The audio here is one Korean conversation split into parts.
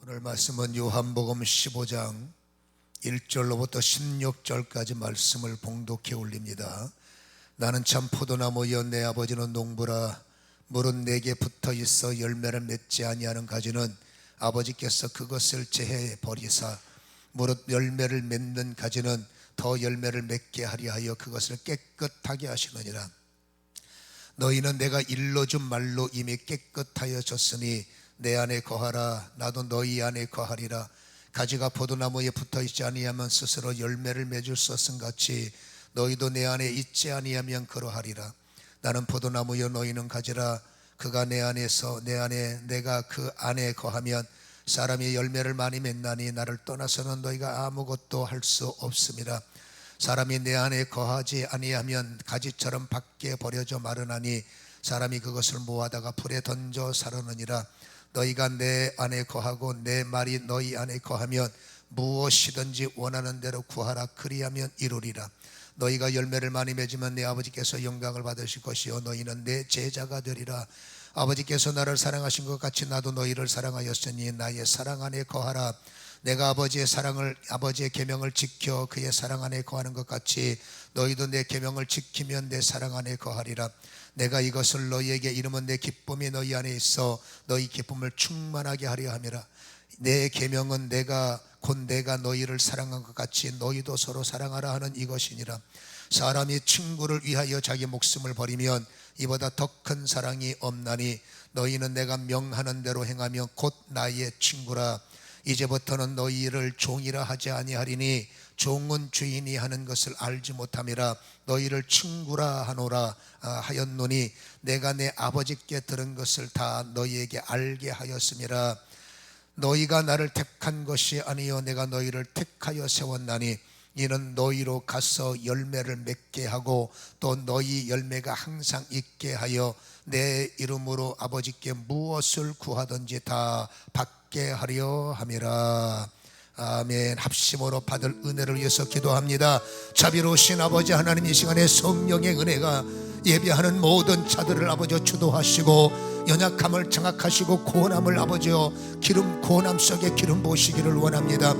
오늘 말씀은 요한복음 15장 1절로부터 16절까지 말씀을 봉독해 올립니다. 나는 참 포도나무여 내 아버지는 농부라. 물은 내게 붙어 있어 열매를 맺지 아니하는 가지는 아버지께서 그것을 제해 버리사, 무릇 열매를 맺는 가지는 더 열매를 맺게 하려 하여 그것을 깨끗하게 하시느니라. 너희는 내가 일러준 말로 이미 깨끗하여 졌으니 내 안에 거하라. 나도 너희 안에 거하리라. 가지가 포도나무에 붙어있지 아니하면 스스로 열매를 맺을 수 없음 같이 너희도 내 안에 있지 아니하면 그러하리라. 나는 포도나무여 너희는 가지라. 그가 내 안에서 내 안에 내가 그 안에 거하면 사람이 열매를 많이 맺나니 나를 떠나서는 너희가 아무것도 할 수 없음이라. 사람이 내 안에 거하지 아니하면 가지처럼 밖에 버려져 마르나니 사람이 그것을 모아다가 불에 던져 사르느니라. 너희가 내 안에 거하고 내 말이 너희 안에 거하면 무엇이든지 원하는 대로 구하라. 그리하면 이루리라. 너희가 열매를 많이 맺으면 내 아버지께서 영광을 받으실 것이요 너희는 내 제자가 되리라. 아버지께서 나를 사랑하신 것 같이 나도 너희를 사랑하였으니 나의 사랑 안에 거하라. 내가 아버지의 계명을 지켜 그의 사랑 안에 거하는 것 같이 너희도 내 계명을 지키면 내 사랑 안에 거하리라. 내가 이것을 너희에게 이르면 내 기쁨이 너희 안에 있어 너희 기쁨을 충만하게 하려 함이라. 내 계명은 내가 너희를 사랑한 것 같이 너희도 서로 사랑하라 하는 이것이니라. 사람이 친구를 위하여 자기 목숨을 버리면 이보다 더 큰 사랑이 없나니 너희는 내가 명하는 대로 행하며 곧 나의 친구라. 이제부터는 너희를 종이라 하지 아니하리니 종은 주인이 하는 것을 알지 못함이라. 너희를 친구라 하노라 하였노니 내가 내 아버지께 들은 것을 다 너희에게 알게 하였음이라. 너희가 나를 택한 것이 아니요 내가 너희를 택하여 세웠나니 이는 너희로 가서 열매를 맺게 하고 또 너희 열매가 항상 있게 하여 내 이름으로 아버지께 무엇을 구하든지 다 받게 하려 함이라. 아멘. 합심으로 받을 은혜를 위해서 기도합니다. 자비로우신 아버지 하나님, 이 시간에 성령의 은혜가 예배하는 모든 자들을 아버지 주도하시고 연약함을 장악하시고 고난함을 아버지여 고난 속에 기름 부으시기를 원합니다.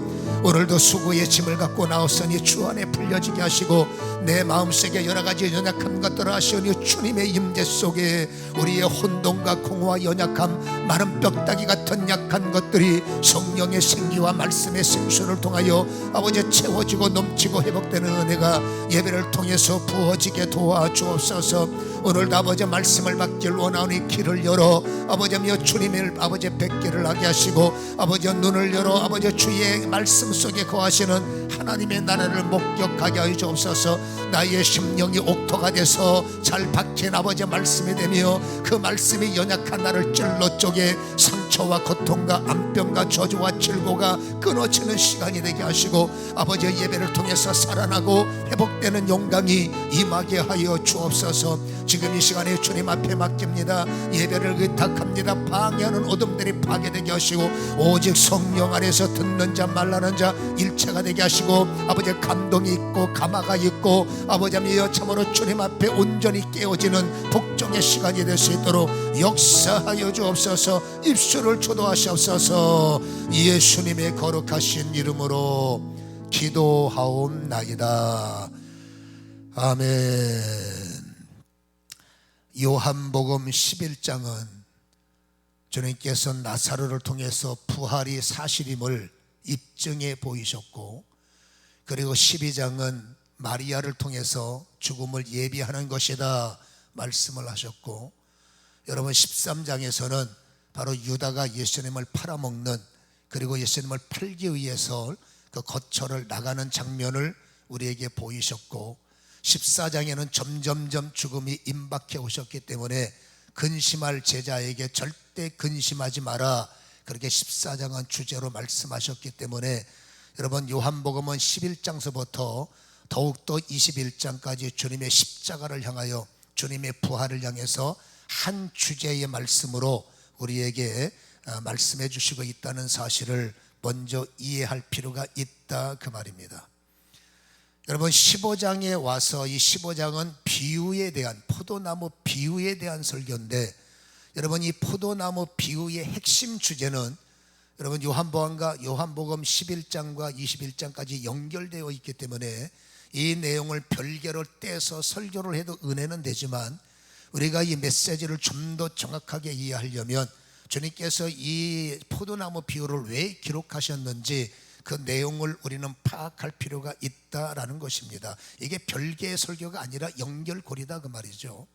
오늘도 수고의 짐을 갖고 나왔으니 주 안에 풀려지게 하시고 내 마음속에 여러가지 연약한 것들을 아시오니 주님의 임재 속에 우리의 혼돈과 공허와 연약함, 마른 뼈다귀 같은 약한 것들이 성령의 생기와 말씀의 생수를 통하여 아버지 채워지고 넘치고 회복되는 은혜가 예배를 통해서 부어지게 도와주옵소서. 오늘도 아버지 말씀을 받길 원하오니 길을 열어 아버지여 주님의 아버지 뵙기를 하게 하시고 아버지 눈을 열어 아버지 주의 말씀 속에 거하시는 하나님의 나라를 목격하게 하여 주옵소서. 나의 심령이 옥토가 돼서 잘 박힌 아버지 말씀이 되며 그 말씀이 연약한 나를 찔러 쪼개 상처와 고통과 암병과 저주와 질고가 끊어지는 시간이 되게 하시고 아버지 예배를 통해서 살아나고 회복되는 영광이 임하게 하여 주옵소서. 지금 이 시간에 주님 앞에 맡깁니다. 예배를 의탁합니다. 방해하는 어둠들이 파괴되게 하시고 오직 성령 안에서 듣는 자 말하는 자 일체가 되게 하시고 아버지 감동이 있고 감화가 있고 아버지여 참으로 주님 앞에 온전히 깨어지는 복종의 시간이 될 수 있도록 역사하여 주옵소서. 입술을 초도하시옵소서. 예수님의 거룩하신 이름으로 기도하옵나이다. 아멘. 요한복음 11장은 주님께서 나사로를 통해서 부활이 사실임을 입증해 보이셨고, 그리고 12장은 마리아를 통해서 죽음을 예비하는 것이다 말씀을 하셨고, 여러분 13장에서는 바로 유다가 예수님을 팔아먹는, 그리고 예수님을 팔기 위해서 그 거처를 나가는 장면을 우리에게 보이셨고, 14장에는 점점점 죽음이 임박해 오셨기 때문에 근심할 제자에게 절대 근심하지 마라, 그렇게 14장은 주제로 말씀하셨기 때문에 여러분 요한복음은 11장서부터 더욱더 21장까지 주님의 십자가를 향하여 주님의 부활을 향해서 한 주제의 말씀으로 우리에게 말씀해 주시고 있다는 사실을 먼저 이해할 필요가 있다 그 말입니다. 여러분 15장에 와서 이 15장은 비유에 대한, 포도나무 비유에 대한 설교인데, 여러분 이 포도나무 비유의 핵심 주제는 여러분 요한복음 11장과 21장까지 연결되어 있기 때문에 이 내용을 별개로 떼서 설교를 해도 은혜는 되지만 우리가 이 메시지를 좀 더 정확하게 이해하려면 주님께서 이 포도나무 비유를 왜 기록하셨는지 그 내용을 우리는 파악할 필요가 있다라는 것입니다. 이게 별개의 설교가 아니라 연결고리다 그 말이죠.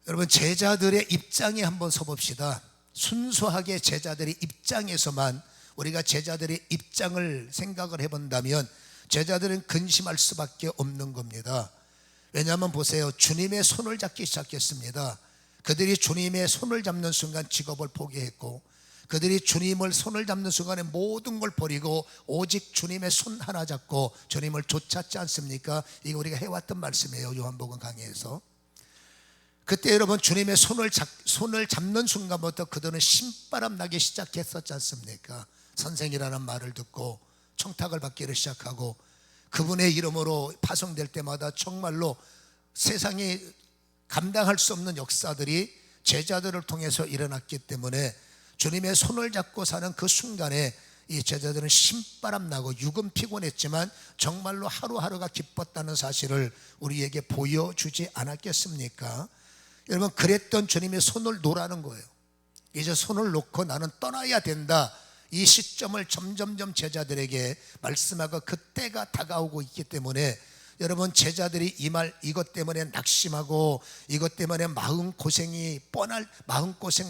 여러분, 제자들의 입장에 한번 서봅시다. 순수하게 제자들의 입장에서만 우리가 제자들의 입장을 생각을 해본다면 제자들은 근심할 수밖에 없는 겁니다. 왜냐하면 보세요, 주님의 손을 잡기 시작했습니다. 그들이 주님의 손을 잡는 순간 직업을 포기했고, 그들이 주님을 손을 잡는 순간에 모든 걸 버리고 오직 주님의 손 하나 잡고 주님을 쫓았지 않습니까? 이거 우리가 해왔던 말씀이에요, 요한복음 강해에서. 그때 여러분, 주님의 손을 잡는 순간부터 그들은 신바람 나기 시작했었지 않습니까? 선생이라는 말을 듣고 청탁을 받기를 시작하고, 그분의 이름으로 파송될 때마다 정말로 세상이 감당할 수 없는 역사들이 제자들을 통해서 일어났기 때문에 주님의 손을 잡고 사는 그 순간에 이 제자들은 신바람 나고 육은 피곤했지만 정말로 하루하루가 기뻤다는 사실을 우리에게 보여주지 않았겠습니까? 여러분, 그랬던 주님의 손을 놓으라는 거예요. 이제 손을 놓고 나는 떠나야 된다, 이 시점을 점점점 제자들에게 말씀하고 그때가 다가오고 있기 때문에 여러분, 제자들이 이것 때문에 낙심하고 이것 때문에 마음고생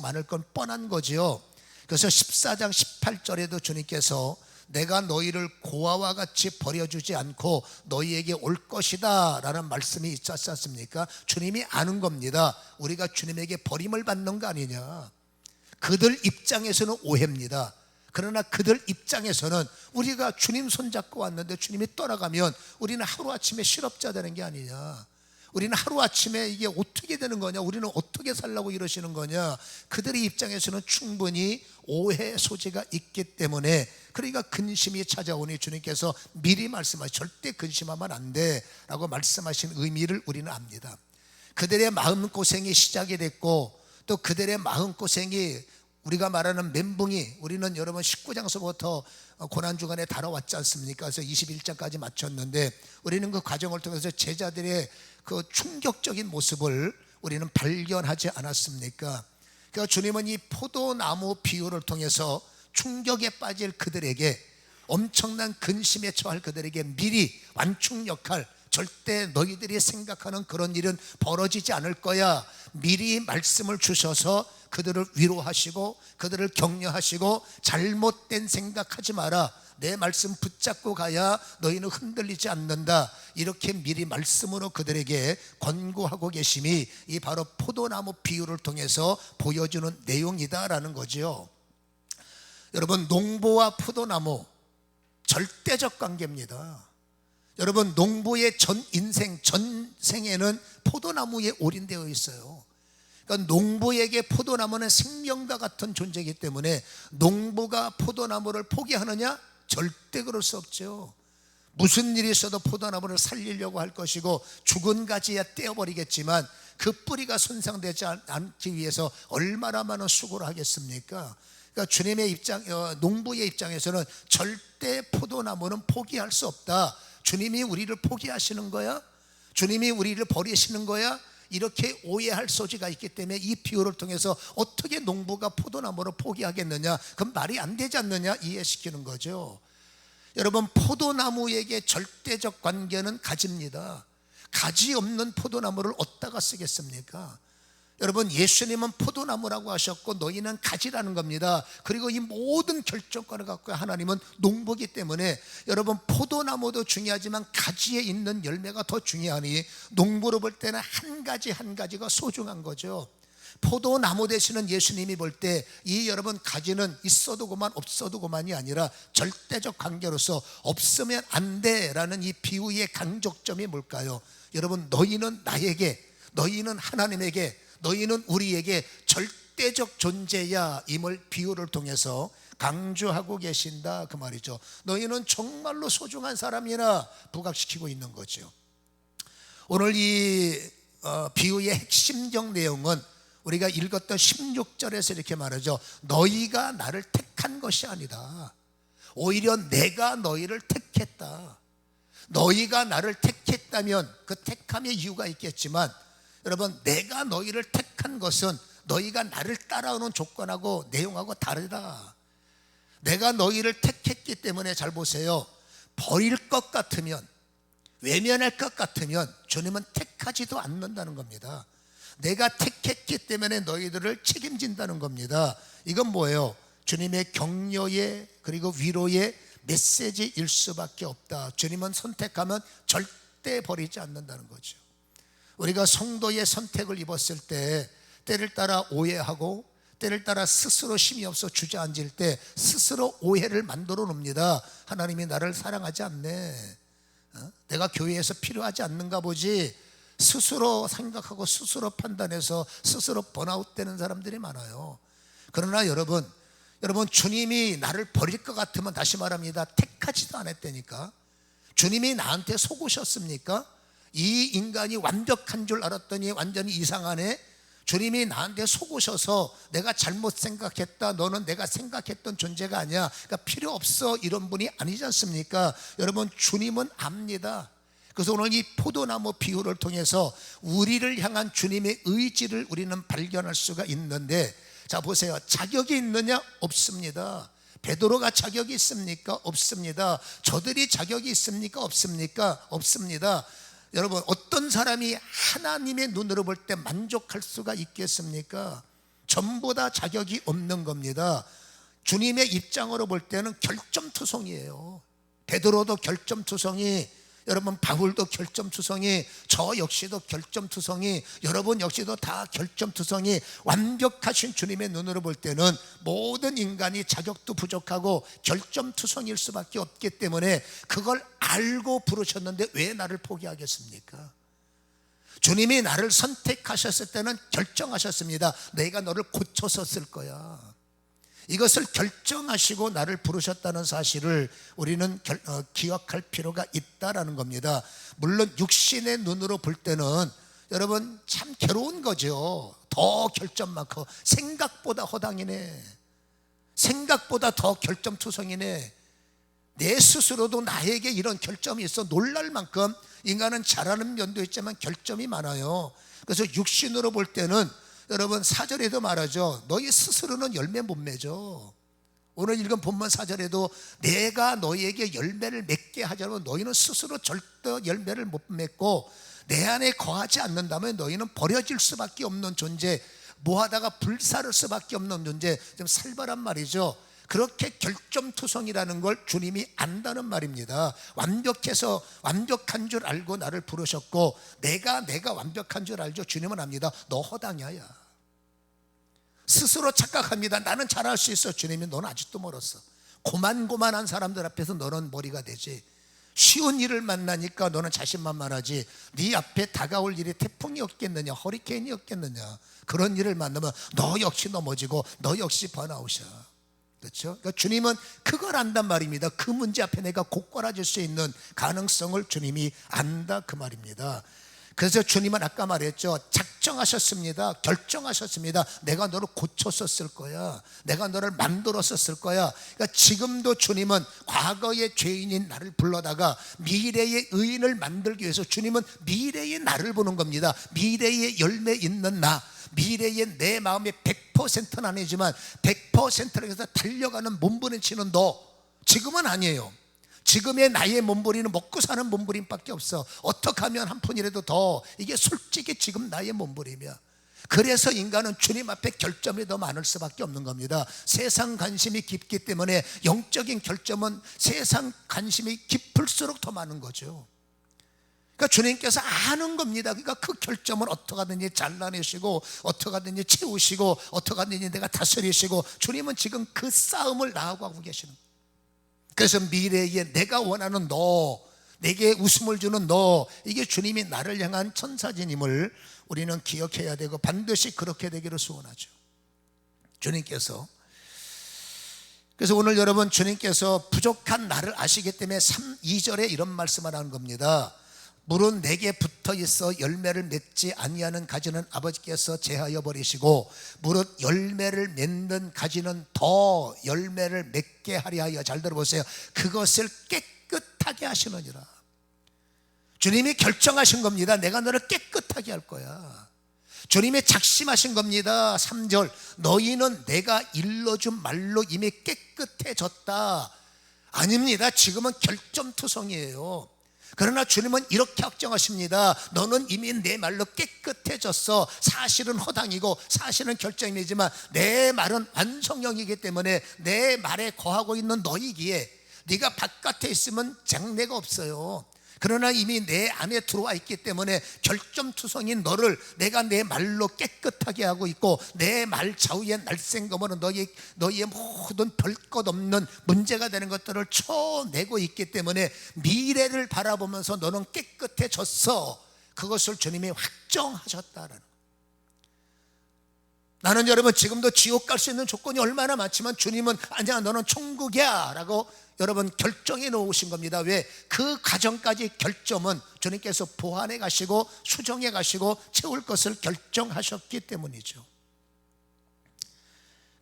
많을 건 뻔한 거지요. 그래서 14장 18절에도 주님께서 내가 너희를 고아와 같이 버려주지 않고 너희에게 올 것이다 라는 말씀이 있지 않습니까? 주님이 아는 겁니다. 우리가 주님에게 버림을 받는 거 아니냐. 그들 입장에서는 오해입니다. 그러나 그들 입장에서는 우리가 주님 손잡고 왔는데 주님이 떠나가면 우리는 하루아침에 실업자 되는 게 아니냐, 우리는 하루아침에 이게 어떻게 되는 거냐, 우리는 어떻게 살라고 이러시는 거냐, 그들의 입장에서는 충분히 오해 소지가 있기 때문에 그러니까 근심이 찾아오니 주님께서 미리 말씀하시 절대 근심하면 안 돼 라고 말씀하신 의미를 우리는 압니다. 그들의 마음고생이 시작이 됐고 또 그들의 마음고생이 우리가 말하는 멘붕이, 우리는 여러분 19장서부터 고난주간에 다뤄왔지 않습니까? 그래서 21장까지 마쳤는데 우리는 그 과정을 통해서 제자들의 그 충격적인 모습을 우리는 발견하지 않았습니까? 그러니까 주님은 이 포도나무 비유를 통해서 충격에 빠질 그들에게, 엄청난 근심에 처할 그들에게 미리 완충 역할, 절대 너희들이 생각하는 그런 일은 벌어지지 않을 거야, 미리 말씀을 주셔서 그들을 위로하시고 그들을 격려하시고 잘못된 생각하지 마라, 내 말씀 붙잡고 가야 너희는 흔들리지 않는다, 이렇게 미리 말씀으로 그들에게 권고하고 계심이 이 바로 포도나무 비유를 통해서 보여주는 내용이다라는 거죠. 여러분, 농부와 포도나무 절대적 관계입니다. 여러분, 농부의 전 생에는 포도나무에 올인되어 있어요. 그러니까 농부에게 포도나무는 생명과 같은 존재이기 때문에 농부가 포도나무를 포기하느냐? 절대 그럴 수 없죠. 무슨 일이 있어도 포도나무를 살리려고 할 것이고 죽은 가지야 떼어버리겠지만 그 뿌리가 손상되지 않기 위해서 얼마나 많은 수고를 하겠습니까? 그러니까 주님의 농부의 입장에서는 절대 포도나무는 포기할 수 없다. 주님이 우리를 포기하시는 거야? 주님이 우리를 버리시는 거야? 이렇게 오해할 소지가 있기 때문에 이 비유를 통해서 어떻게 농부가 포도나무를 포기하겠느냐, 그건 말이 안 되지 않느냐 이해시키는 거죠. 여러분, 포도나무에게 절대적 관계는 가지입니다. 가지 없는 포도나무를 어디다가 쓰겠습니까? 여러분, 예수님은 포도나무라고 하셨고 너희는 가지라는 겁니다. 그리고 이 모든 결정권을 갖고 하나님은 농부이기 때문에 여러분, 포도나무도 중요하지만 가지에 있는 열매가 더 중요하니 농부로 볼 때는 한 가지 한 가지가 소중한 거죠. 포도나무 되시는 예수님이 볼 때 이 여러분 가지는 있어도 그만 없어도 그만이 아니라 절대적 관계로서 없으면 안 돼라는 이 비유의 강조점이 뭘까요? 여러분, 너희는 나에게, 너희는 하나님에게, 너희는 우리에게 절대적 존재야 임을 비유를 통해서 강조하고 계신다 그 말이죠. 너희는 정말로 소중한 사람이라 부각시키고 있는 거죠. 오늘 이 비유의 핵심적 내용은 우리가 읽었던 16절에서 이렇게 말하죠. 너희가 나를 택 택한 것이 아니다. 오히려 내가 너희를 택했다. 너희가 나를 택했다면 그 택함의 이유가 있겠지만, 여러분, 내가 너희를 택한 것은 너희가 나를 따라오는 조건하고 내용하고 다르다. 내가 너희를 택했기 때문에, 잘 보세요, 버릴 것 같으면, 외면할 것 같으면 주님은 택하지도 않는다는 겁니다. 내가 택했기 때문에 너희들을 책임진다는 겁니다. 이건 뭐예요? 주님의 격려의, 그리고 위로의 메시지일 수밖에 없다. 주님은 선택하면 절대 버리지 않는다는 거죠. 우리가 성도의 선택을 입었을 때 때를 따라 오해하고 때를 따라 스스로 힘이 없어 주저앉을 때 스스로 오해를 만들어 놉니다. 하나님이 나를 사랑하지 않네, 내가 교회에서 필요하지 않는가 보지, 스스로 생각하고 스스로 판단해서 스스로 번아웃 되는 사람들이 많아요. 그러나 여러분 주님이 나를 버릴 것 같으면, 다시 말합니다, 택하지도 않았다니까. 주님이 나한테 속으셨습니까? 이 인간이 완벽한 줄 알았더니 완전히 이상하네. 주님이 나한테 속으셔서 내가 잘못 생각했다, 너는 내가 생각했던 존재가 아니야, 그러니까 필요 없어, 이런 분이 아니지 않습니까? 여러분, 주님은 압니다. 그래서 오늘 이 포도나무 비유를 통해서 우리를 향한 주님의 의지를 우리는 발견할 수가 있는데, 자 보세요. 자격이 있느냐? 없습니다. 베드로가 자격이 있습니까? 없습니다. 저들이 자격이 있습니까? 없습니까? 없습니다. 여러분, 어떤 사람이 하나님의 눈으로 볼 때 만족할 수가 있겠습니까? 전부 다 자격이 없는 겁니다. 주님의 입장으로 볼 때는 결점투성이에요. 베드로도 결점투성이, 여러분 바울도 결점투성이, 저 역시도 결점투성이, 여러분 역시도 다 결점투성이. 완벽하신 주님의 눈으로 볼 때는 모든 인간이 자격도 부족하고 결점투성일 수밖에 없기 때문에 그걸 알고 부르셨는데 왜 나를 포기하겠습니까? 주님이 나를 선택하셨을 때는 결정하셨습니다. 내가 너를 고쳐서 쓸 거야. 이것을 결정하시고 나를 부르셨다는 사실을 우리는 기억할 필요가 있다라는 겁니다. 물론 육신의 눈으로 볼 때는 여러분 참 괴로운 거죠. 더 결점 많고, 생각보다 허당이네, 생각보다 더 결점투성이네, 내 스스로도 나에게 이런 결점이 있어 놀랄 만큼 인간은 잘하는 면도 있지만 결점이 많아요. 그래서 육신으로 볼 때는 여러분 4절에도 말하죠. 너희 스스로는 열매 못 맺어. 오늘 읽은 본문 4절에도 내가 너희에게 열매를 맺게 하자면 너희는 스스로 절대 열매를 못 맺고 내 안에 거하지 않는다면 너희는 버려질 수밖에 없는 존재, 뭐하다가 불사를 수밖에 없는 존재. 좀 살벌한 말이죠. 그렇게 결점투성이라는 걸 주님이 안다는 말입니다. 완벽해서 완벽한 줄 알고 나를 부르셨고, 내가 완벽한 줄 알죠. 주님은 압니다. 너 허당이야. 스스로 착각합니다. 나는 잘할 수 있어. 주님이 너는 아직도 멀었어. 고만고만한 사람들 앞에서 너는 머리가 되지. 쉬운 일을 만나니까 너는 자신만만하지. 네 앞에 다가올 일이 태풍이 없겠느냐, 허리케인이 없겠느냐. 그런 일을 만나면 너 역시 넘어지고 너 역시 번아웃이야. 그렇죠? 그러니까 주님은 그걸 안단 말입니다. 그 문제 앞에 내가 곧걸어질 수 있는 가능성을 주님이 안다, 그 말입니다. 그래서 주님은 아까 말했죠. 작정하셨습니다. 결정하셨습니다. 내가 너를 고쳐서 쓸 거야. 내가 너를 만들어서 쓸 거야. 그러니까 지금도 주님은 과거의 죄인인 나를 불러다가 미래의 의인을 만들기 위해서 주님은 미래의 나를 보는 겁니다. 미래의 열매 있는 나, 미래의 내 마음의 100%는 아니지만 100%를 해서 달려가는 몸부림치는 너, 지금은 아니에요. 지금의 나의 몸부림은 먹고 사는 몸부림밖에 없어. 어떻게 하면 한 푼이라도 더, 이게 솔직히 지금 나의 몸부림이야. 그래서 인간은 주님 앞에 결점이 더 많을 수밖에 없는 겁니다. 세상 관심이 깊기 때문에 영적인 결점은 세상 관심이 깊을수록 더 많은 거죠. 그러니까 주님께서 아는 겁니다. 그러니까 그 결점을 어떻게 하든지 잘라내시고 어떻게 하든지 채우시고 어떻게 하든지 내가 다스리시고, 주님은 지금 그 싸움을 나하고 하고 계시는 거예요. 그래서 미래에 내가 원하는 너, 내게 웃음을 주는 너, 이게 주님이 나를 향한 천사진임을 우리는 기억해야 되고 반드시 그렇게 되기를 소원하죠. 주님께서, 그래서 오늘 여러분 주님께서 부족한 나를 아시기 때문에 2절에 이런 말씀을 하는 겁니다. 물은 내게 붙어 있어 열매를 맺지 아니하는 가지는 아버지께서 제하여 버리시고 무릇 열매를 맺는 가지는 더 열매를 맺게 하려 하여, 잘 들어보세요, 그것을 깨끗하게 하시느니라. 주님이 결정하신 겁니다. 내가 너를 깨끗하게 할 거야. 주님이 작심하신 겁니다. 3절, 너희는 내가 일러준 말로 이미 깨끗해졌다. 아닙니다. 지금은 결점투성이에요. 그러나 주님은 이렇게 확정하십니다. 너는 이미 내 말로 깨끗해졌어. 사실은 허당이고 사실은 결정이지만 내 말은 완성형이기 때문에 내 말에 거하고 있는 너희기에 네가 바깥에 있으면 장래가 없어요. 그러나 이미 내 안에 들어와 있기 때문에 결점투성인 너를 내가 내 말로 깨끗하게 하고 있고, 내 말 좌우에 날쌘검으로 너희의 모든 별 것 없는 문제가 되는 것들을 쳐내고 있기 때문에 미래를 바라보면서 너는 깨끗해졌어. 그것을 주님이 확정하셨다라는 거예요. 나는 여러분 지금도 지옥 갈 수 있는 조건이 얼마나 많지만 주님은 아니야, 너는 천국이야 라고 여러분 결정해 놓으신 겁니다. 왜? 그 과정까지 결점은 주님께서 보완해 가시고 수정해 가시고 채울 것을 결정하셨기 때문이죠.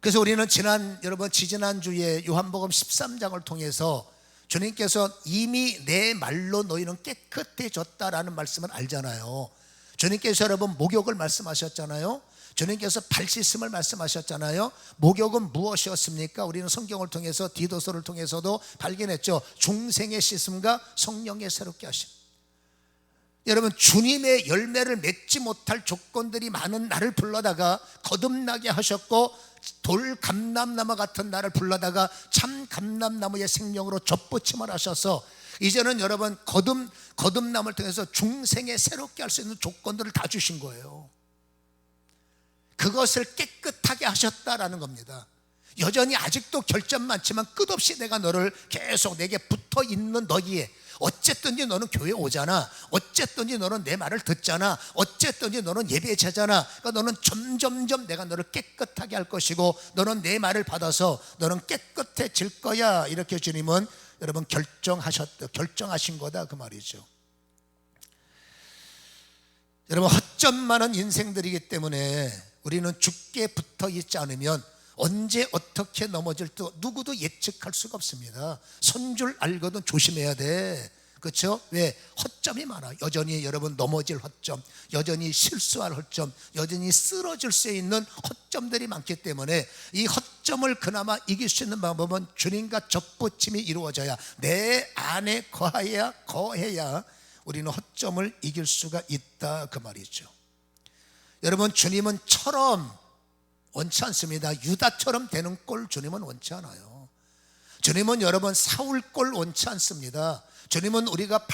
그래서 우리는 지지난주에 요한복음 13장을 통해서 주님께서 이미 내 말로 너희는 깨끗해졌다라는 말씀을 알잖아요. 주님께서 여러분 목욕을 말씀하셨잖아요. 주님께서 발 씻음을 말씀하셨잖아요. 목욕은 무엇이었습니까? 우리는 성경을 통해서 디도서를 통해서도 발견했죠. 중생의 씻음과 성령의 새롭게 하심. 여러분 주님의 열매를 맺지 못할 조건들이 많은 나를 불러다가 거듭나게 하셨고, 돌 감람나무 같은 나를 불러다가 참 감람나무의 생명으로 접붙임을 하셔서 이제는 여러분 거듭남을 통해서 중생에 새롭게 할 수 있는 조건들을 다 주신 거예요. 그것을 깨끗하게 하셨다라는 겁니다. 여전히 아직도 결점 많지만 끝없이 내가 너를 계속 내게 붙어 있는 너기에, 어쨌든지 너는 교회 오잖아, 어쨌든지 너는 내 말을 듣잖아, 어쨌든지 너는 예배 자잖아. 그러니까 너는 점점점 내가 너를 깨끗하게 할 것이고 너는 내 말을 받아서 너는 깨끗해질 거야. 이렇게 주님은 여러분 결정하신 거다 그 말이죠. 여러분 허점 많은 인생들이기 때문에 우리는 주께 붙어 있지 않으면 언제 어떻게 넘어질지 누구도 예측할 수가 없습니다. 선 줄 알거든 조심해야 돼. 그렇죠? 왜? 허점이 많아. 여전히 여러분 넘어질 허점, 여전히 실수할 허점, 여전히 쓰러질 수 있는 허점들이 많기 때문에 이 허점을 그나마 이길 수 있는 방법은 주님과 접붙임이 이루어져야, 내 안에 거해야 우리는 허점을 이길 수가 있다 그 말이죠. 여러분 주님은 처럼 원치 않습니다. 유다처럼 되는 꼴 주님은 원치 않아요. 주님은 여러분 사울 꼴 원치 않습니다. 주님은 우리가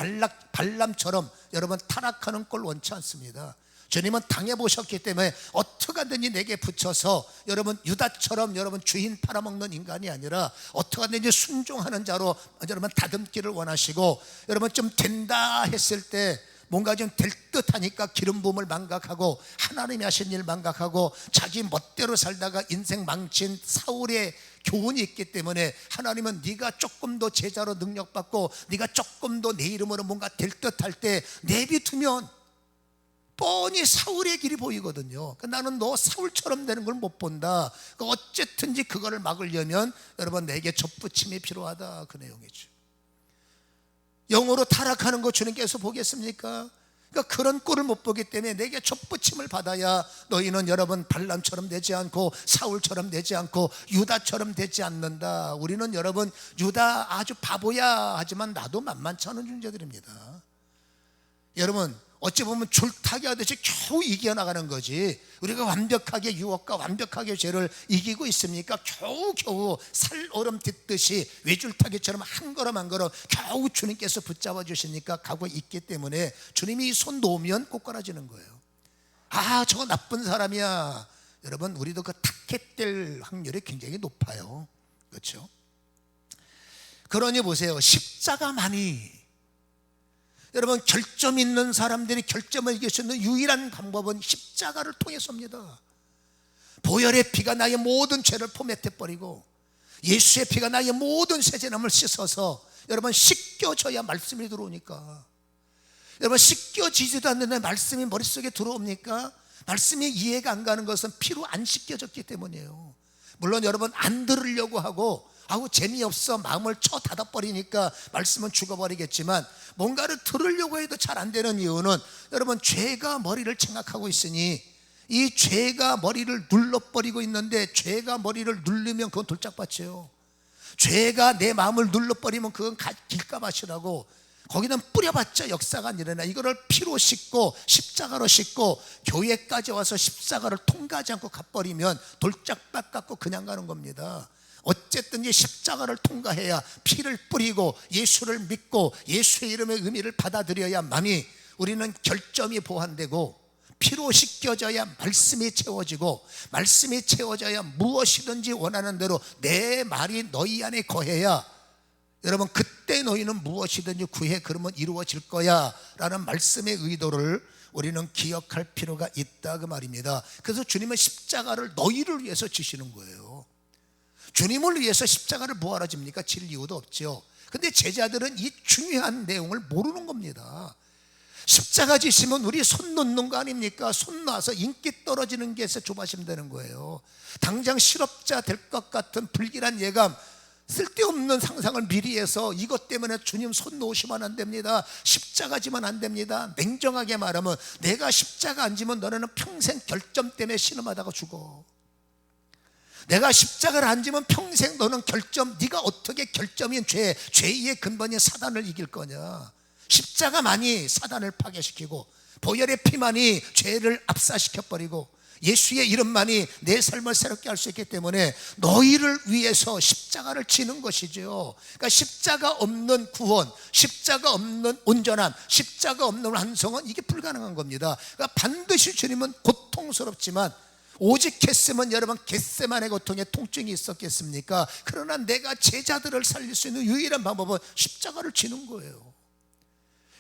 발람처럼 여러분 타락하는 꼴 원치 않습니다. 주님은 당해보셨기 때문에 어떻게 하든지 내게 붙여서 여러분 유다처럼 여러분 주인 팔아먹는 인간이 아니라 어떻게 하든지 순종하는 자로 여러분 다듬기를 원하시고, 여러분 좀 된다 했을 때 뭔가 좀 될 듯 하니까 기름 부음을 망각하고 하나님이 하신 일 망각하고 자기 멋대로 살다가 인생 망친 사울의 교훈이 있기 때문에 하나님은 네가 조금 더 제자로 능력받고 네가 조금 더 내 이름으로 뭔가 될 듯 할 때 내비두면 뻔히 사울의 길이 보이거든요. 나는 너 사울처럼 되는 걸 못 본다. 어쨌든지 그거를 막으려면 여러분 내게 접붙임이 필요하다 그 내용이죠. 영으로 타락하는 거 주님께서 보겠습니까? 그러니까 그런 꼴을 못 보기 때문에 내게 접붙임을 받아야 너희는 여러분 발람처럼 되지 않고 사울처럼 되지 않고 유다처럼 되지 않는다. 우리는 여러분 유다 아주 바보야 하지만 나도 만만치 않은 존재들입니다. 여러분 어찌 보면 줄타기 하듯이 겨우 이겨나가는 거지, 우리가 완벽하게 유혹과 완벽하게 죄를 이기고 있습니까? 겨우 살얼음 딛듯이 외줄타기처럼 한 걸음 한 걸음 겨우 주님께서 붙잡아 주시니까 가고 있기 때문에 주님이 손 놓으면 꼬꾸라지는 거예요. 아 저거 나쁜 사람이야. 여러분 우리도 그 타켓될 확률이 굉장히 높아요. 그렇죠? 그러니 보세요, 십자가만이 여러분 결점 있는 사람들이 결점을 이길 수 있는 유일한 방법은 십자가를 통해서입니다. 보혈의 피가 나의 모든 죄를 포맷해버리고 예수의 피가 나의 모든 세제남을 씻어서 여러분 씻겨져야 말씀이 들어오니까. 여러분, 씻겨지지도 않는데 말씀이 머릿속에 들어옵니까? 말씀이 이해가 안 가는 것은 피로 안 씻겨졌기 때문이에요. 물론 여러분, 안 들으려고 하고 재미없어 마음을 쳐 닫아버리니까 말씀은 죽어버리겠지만, 뭔가를 들으려고 해도 잘 안 되는 이유는 여러분, 죄가 머리를 장악하고 있으니, 이 죄가 머리를 눌러버리고 있는데, 죄가 머리를 누르면 그건 돌짝밭이에요. 죄가 내 마음을 눌러버리면 그건 길가밭이라고. 거기는 뿌려봤자 역사가 안 일어나. 이거를 피로 씻고 십자가로 씻고 교회까지 와서 십자가를 통과하지 않고 가버리면 돌짝밭 같고 그냥 가는 겁니다. 어쨌든 이 십자가를 통과해야, 피를 뿌리고 예수를 믿고 예수의 이름의 의미를 받아들여야만이 우리는 결점이 보완되고, 피로 씻겨져야 말씀이 채워지고, 말씀이 채워져야 무엇이든지 원하는 대로 내 말이 너희 안에 거해야, 여러분, 그때 너희는 무엇이든지 구해 그러면 이루어질 거야 라는 말씀의 의도를 우리는 기억할 필요가 있다, 그 말입니다. 그래서 주님은 십자가를 너희를 위해서 지시는 거예요. 주님을 위해서 십자가를 뭐하러 집니까? 질 이유도 없죠. 근데 제자들은 이 중요한 내용을 모르는 겁니다. 십자가 지시면 우리 손 놓는 거 아닙니까? 손 놔서 인기 떨어지는 게 있어 조바심 되는 거예요. 당장 실업자 될 것 같은 불길한 예감, 쓸데없는 상상을 미리 해서 이것 때문에 주님 손 놓으시면 안 됩니다. 십자가 지면 안 됩니다. 냉정하게 말하면, 내가 십자가 안 지면 너네는 평생 결점 때문에 신음하다가 죽어. 내가 십자가를 안 지면 평생 너는 결점, 네가 어떻게 결점인 죄의 근본인 사단을 이길 거냐. 십자가만이 사단을 파괴시키고, 보혈의 피만이 죄를 압사시켜버리고, 예수의 이름만이 내 삶을 새롭게 할 수 있기 때문에 너희를 위해서 십자가를 지는 것이죠. 그러니까 십자가 없는 구원, 십자가 없는 온전함, 십자가 없는 완성은 이게 불가능한 겁니다. 그러니까 반드시 주님은 고통스럽지만, 오직 했으면 여러분 겟세마네 고통에 통증이 있었겠습니까? 그러나 내가 제자들을 살릴 수 있는 유일한 방법은 십자가를 지는 거예요.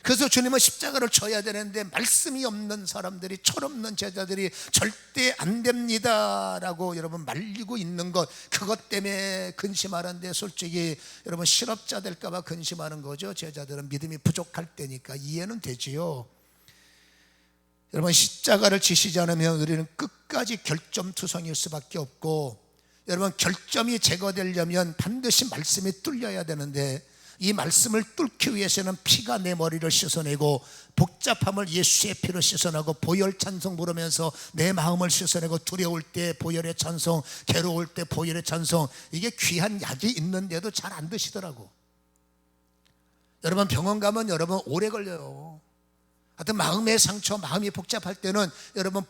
그래서 주님은 십자가를 져야 되는데, 말씀이 없는 사람들이, 철없는 제자들이 절대 안 됩니다 라고 여러분 말리고 있는 것, 그것 때문에 근심하는데, 솔직히 여러분 실업자 될까 봐 근심하는 거죠. 제자들은 믿음이 부족할 때니까. 이해는 되지요. 여러분, 십자가를 지시지 않으면 우리는 끝까지 결점투성일 수밖에 없고, 여러분 결점이 제거되려면 반드시 말씀이 뚫려야 되는데, 이 말씀을 뚫기 위해서는 피가 내 머리를 씻어내고, 복잡함을 예수의 피로 씻어내고, 보혈 찬송 부르면서 내 마음을 씻어내고, 두려울 때 보혈의 찬송, 괴로울 때 보혈의 찬송. 이게 귀한 약이 있는데도 잘 안 드시더라고. 여러분, 병원 가면 여러분 오래 걸려요. 하여튼 마음의 상처, 마음이 복잡할 때는 여러분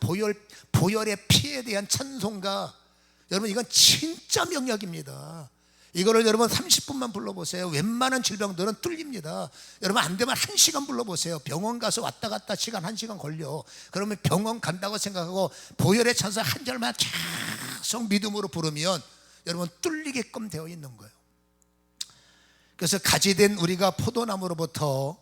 보혈의 피에 대한 찬송가, 여러분 이건 진짜 명약입니다. 이거를 여러분 30분만 불러보세요. 웬만한 질병들은 뚫립니다. 여러분 안 되면 1시간 불러보세요. 병원 가서 왔다 갔다 시간 1시간 걸려. 그러면 병원 간다고 생각하고 보혈의 찬송 한 절만 계속 믿음으로 부르면 여러분 뚫리게끔 되어 있는 거예요. 그래서 가지된 우리가 포도나무로부터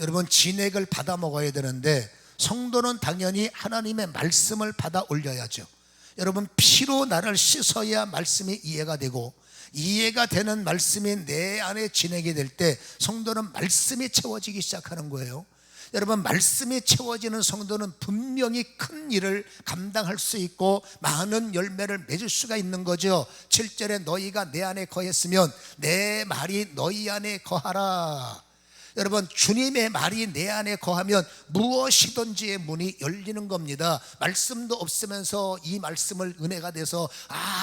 여러분 진액을 받아 먹어야 되는데, 성도는 당연히 하나님의 말씀을 받아 올려야죠. 여러분 피로 나를 씻어야 말씀이 이해가 되고, 이해가 되는 말씀이 내 안에 진행이 될 때 성도는 말씀이 채워지기 시작하는 거예요. 여러분 말씀이 채워지는 성도는 분명히 큰 일을 감당할 수 있고 많은 열매를 맺을 수가 있는 거죠. 7절에 너희가 내 안에 거했으면 내 말이 너희 안에 거하라. 여러분 주님의 말이 내 안에 거하면 무엇이든지의 문이 열리는 겁니다. 말씀도 없으면서 이 말씀을 은혜가 돼서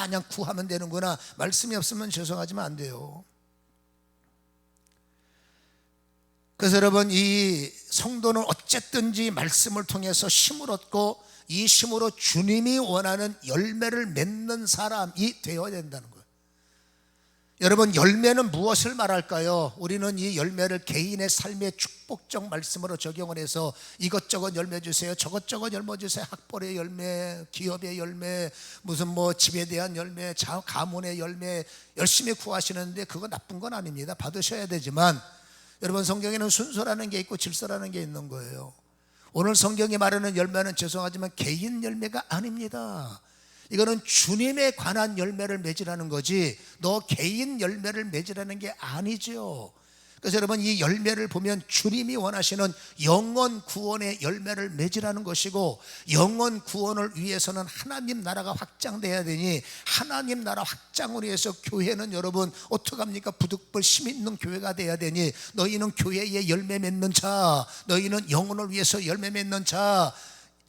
그냥 구하면 되는구나, 말씀이 없으면 죄송하지만 안 돼요. 그래서 여러분 이 성도는 어쨌든지 말씀을 통해서 힘을 얻고, 이 힘으로 주님이 원하는 열매를 맺는 사람이 되어야 된다는 거예요. 여러분 열매는 무엇을 말할까요? 우리는 이 열매를 개인의 삶의 축복적 말씀으로 적용을 해서 이것저것 열매 주세요, 저것저것 열매 주세요. 학벌의 열매, 기업의 열매, 무슨 집에 대한 열매, 가문의 열매 열심히 구하시는데 그거 나쁜 건 아닙니다. 받으셔야 되지만 여러분 성경에는 순서라는 게 있고 질서라는 게 있는 거예요. 오늘 성경이 말하는 열매는 죄송하지만 개인 열매가 아닙니다. 이거는 주님에 관한 열매를 맺으라는 거지 너 개인 열매를 맺으라는 게 아니죠. 그래서 여러분, 이 열매를 보면 주님이 원하시는 영원 구원의 열매를 맺으라는 것이고, 영원 구원을 위해서는 하나님 나라가 확장돼야 되니, 하나님 나라 확장을 위해서 교회는 여러분 어떡합니까? 부득불 힘 있는 교회가 돼야 되니, 너희는 교회에 열매 맺는 자, 너희는 영혼을 위해서 열매 맺는 자.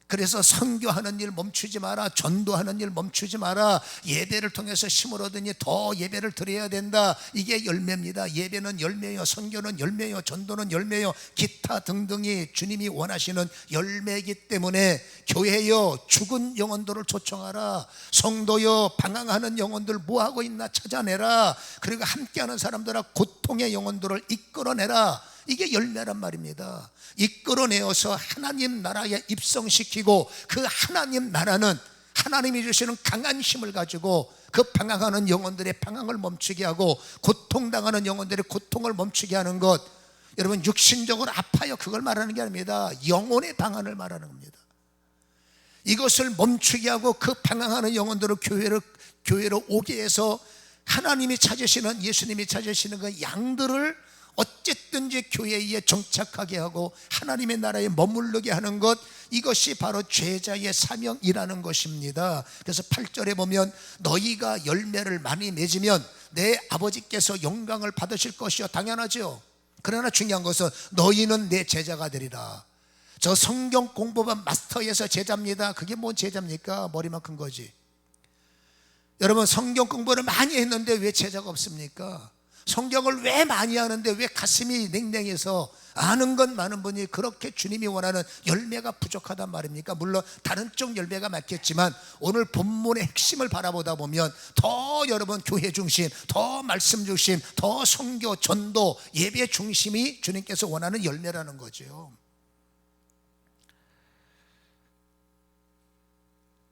그래서 선교하는 일 멈추지 마라, 전도하는 일 멈추지 마라, 예배를 통해서 힘을 얻으니 더 예배를 드려야 된다. 이게 열매입니다. 예배는 열매요, 선교는 열매요, 전도는 열매요, 기타 등등이 주님이 원하시는 열매이기 때문에, 교회여 죽은 영혼들을 초청하라, 성도여 방황하는 영혼들 뭐하고 있나 찾아내라, 그리고 함께하는 사람들아 고통의 영혼들을 이끌어내라. 이게 열매란 말입니다. 이끌어내어서 하나님 나라에 입성시키고, 그 하나님 나라는 하나님이 주시는 강한 힘을 가지고 그 방황하는 영혼들의 방황을 멈추게 하고, 고통당하는 영혼들의 고통을 멈추게 하는 것. 여러분, 육신적으로 아파요, 그걸 말하는 게 아닙니다. 영혼의 방황을 말하는 겁니다. 이것을 멈추게 하고 그 방황하는 영혼들을 교회로 오게 해서 하나님이 찾으시는, 예수님이 찾으시는 그 양들을 어쨌든지 교회에 정착하게 하고 하나님의 나라에 머무르게 하는 것, 이것이 바로 제자의 사명이라는 것입니다. 그래서 8절에 보면 너희가 열매를 많이 맺으면 내 아버지께서 영광을 받으실 것이요, 당연하죠. 그러나 중요한 것은 너희는 내 제자가 되리라. 저 성경 공부반 마스터에서 제자입니다. 그게 뭔 제자입니까? 머리만 큰 거지. 여러분, 성경 공부를 많이 했는데 왜 제자가 없습니까? 성경을 왜 많이 하는데 왜 가슴이 냉랭해서 아는 건 많은 분이 그렇게 주님이 원하는 열매가 부족하단 말입니까? 물론 다른 쪽 열매가 맞겠지만, 오늘 본문의 핵심을 바라보다 보면 더 여러분 교회 중심, 더 말씀 중심, 더 선교, 전도, 예배 중심이 주님께서 원하는 열매라는 거죠.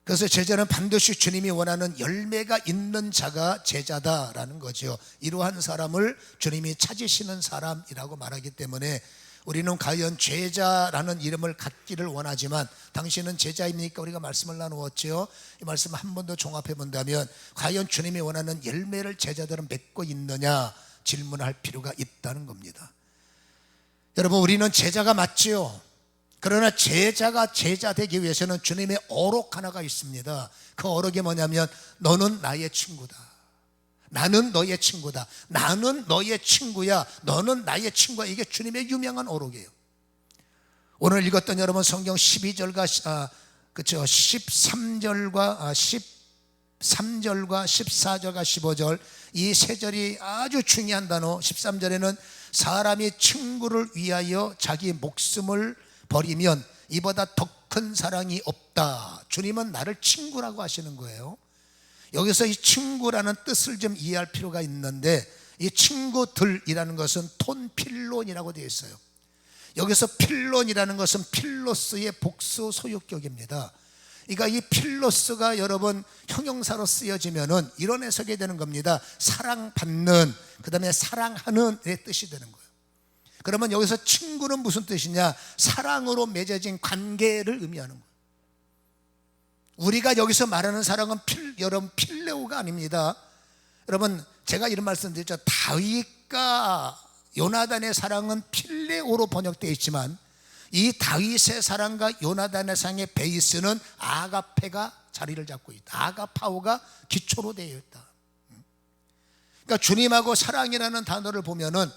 그래서 제자는 반드시 주님이 원하는 열매가 있는 자가 제자다라는 거죠. 이러한 사람을 주님이 찾으시는 사람이라고 말하기 때문에, 우리는 과연 제자라는 이름을 갖기를 원하지만, 당신은 제자입니까? 우리가 말씀을 나누었죠. 이 말씀 한 번 더 종합해 본다면, 과연 주님이 원하는 열매를 제자들은 맺고 있느냐 질문할 필요가 있다는 겁니다. 여러분, 우리는 제자가 맞지요. 그러나 제자가 제자 되기 위해서는 주님의 어록 하나가 있습니다. 그 어록이 뭐냐면, 너는 나의 친구다, 나는 너의 친구다, 나는 너의 친구야, 너는 나의 친구야. 이게 주님의 유명한 어록이에요. 오늘 읽었던 여러분 성경 12절과 13절과 14절과 15절, 이 세 절이 아주 중요한 단어. 13절에는 사람이 친구를 위하여 자기 목숨을 버리면 이보다 더 큰 사랑이 없다. 주님은 나를 친구라고 하시는 거예요. 여기서 이 친구라는 뜻을 좀 이해할 필요가 있는데, 이 친구들이라는 것은 톤필론이라고 되어 있어요. 여기서 필론이라는 것은 필로스의 복수 소유격입니다. 그러니까 이 필로스가 여러분 형용사로 쓰여지면은 이런 해석이 되는 겁니다. 사랑받는, 그 다음에 사랑하는 의 뜻이 되는 거예요. 그러면 여기서 친구는 무슨 뜻이냐? 사랑으로 맺어진 관계를 의미하는 거예요. 우리가 여기서 말하는 사랑은 여러분 필레오가 아닙니다. 여러분, 제가 이런 말씀 드렸죠. 다윗과 요나단의 사랑은 필레오로 번역되어 있지만, 이 다윗의 사랑과 요나단의 사랑의 베이스는 아가페가 자리를 잡고 있다. 아가파오가 기초로 되어 있다. 그러니까 주님하고 사랑이라는 단어를 보면은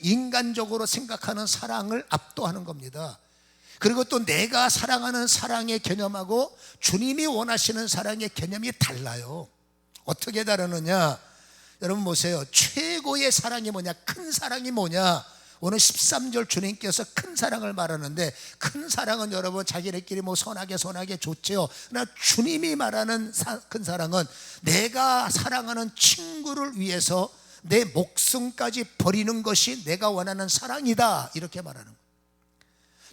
인간적으로 생각하는 사랑을 압도하는 겁니다. 그리고 또 내가 사랑하는 사랑의 개념하고 주님이 원하시는 사랑의 개념이 달라요. 어떻게 다르느냐? 여러분 보세요. 최고의 사랑이 뭐냐? 큰 사랑이 뭐냐? 오늘 13절 주님께서 큰 사랑을 말하는데, 큰 사랑은 여러분 자기네끼리 뭐 선하게 좋죠. 그러나 주님이 말하는 큰 사랑은 내가 사랑하는 친구를 위해서 내 목숨까지 버리는 것이 내가 원하는 사랑이다, 이렇게 말하는 거예요.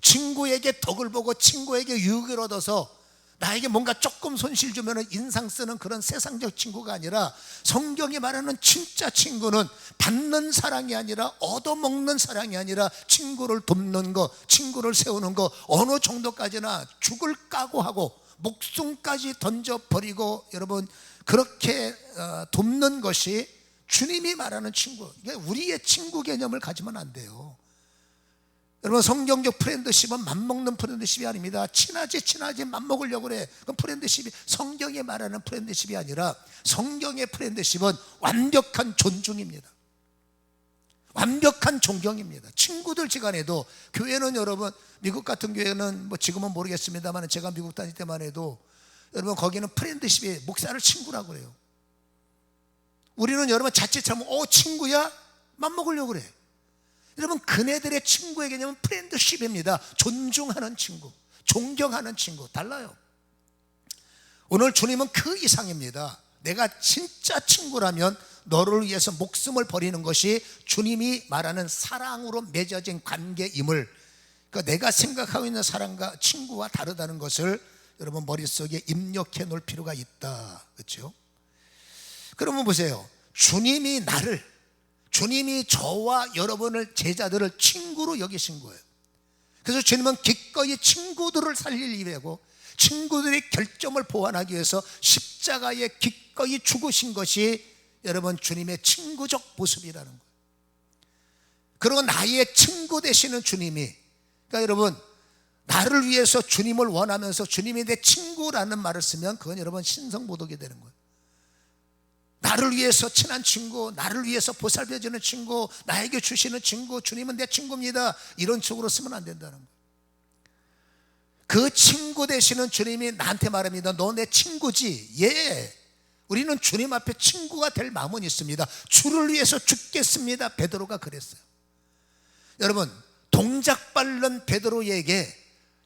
친구에게 덕을 보고 친구에게 유익을 얻어서 나에게 뭔가 조금 손실 주면 인상 쓰는 그런 세상적 친구가 아니라, 성경이 말하는 진짜 친구는 받는 사랑이 아니라 얻어먹는 사랑이 아니라 친구를 돕는 거, 친구를 세우는 거, 어느 정도까지나 죽을 각오하고 목숨까지 던져버리고 여러분 그렇게 돕는 것이 주님이 말하는 친구, 이게 우리의 친구 개념을 가지면 안 돼요. 여러분, 성경적 프렌드십은 맘먹는 프렌드십이 아닙니다. 친하지 맘먹으려고 그래. 그럼 프렌드십이 성경이 말하는 프렌드십이 아니라, 성경의 프렌드십은 완벽한 존중입니다. 완벽한 존경입니다. 친구들 시간에도, 교회는 여러분, 미국 같은 교회는 뭐 지금은 모르겠습니다만, 제가 미국 다닐 때만 해도 여러분 거기는 프렌드십이 목사를 친구라고 그래요. 우리는 여러분 자칫 잘못 친구야? 맘먹으려고 그래. 여러분, 그네들의 친구의 개념은 프렌드십입니다. 존중하는 친구, 존경하는 친구, 달라요. 오늘 주님은 그 이상입니다. 내가 진짜 친구라면 너를 위해서 목숨을 버리는 것이 주님이 말하는 사랑으로 맺어진 관계임을, 그러니까 내가 생각하고 있는 사랑과 친구와 다르다는 것을 여러분 머릿속에 입력해 놓을 필요가 있다. 그렇죠? 그러면 보세요. 주님이 저와 여러분을, 제자들을 친구로 여기신 거예요. 그래서 주님은 기꺼이 친구들을 살릴 위하고 친구들의 결점을 보완하기 위해서 십자가에 기꺼이 죽으신 것이 여러분 주님의 친구적 모습이라는 거예요. 그리고 나의 친구 되시는 주님이, 그러니까 여러분, 나를 위해서 주님을 원하면서 주님이 내 친구라는 말을 쓰면 그건 여러분 신성모독이 되는 거예요. 나를 위해서 친한 친구, 나를 위해서 보살펴주는 친구, 나에게 주시는 친구, 주님은 내 친구입니다, 이런 식으로 쓰면 안 된다는 거예요. 그 친구 되시는 주님이 나한테 말합니다. 너 내 친구지? 예, 우리는 주님 앞에 친구가 될 마음은 있습니다. 주를 위해서 죽겠습니다, 베드로가 그랬어요. 여러분, 동작 빠른 베드로에게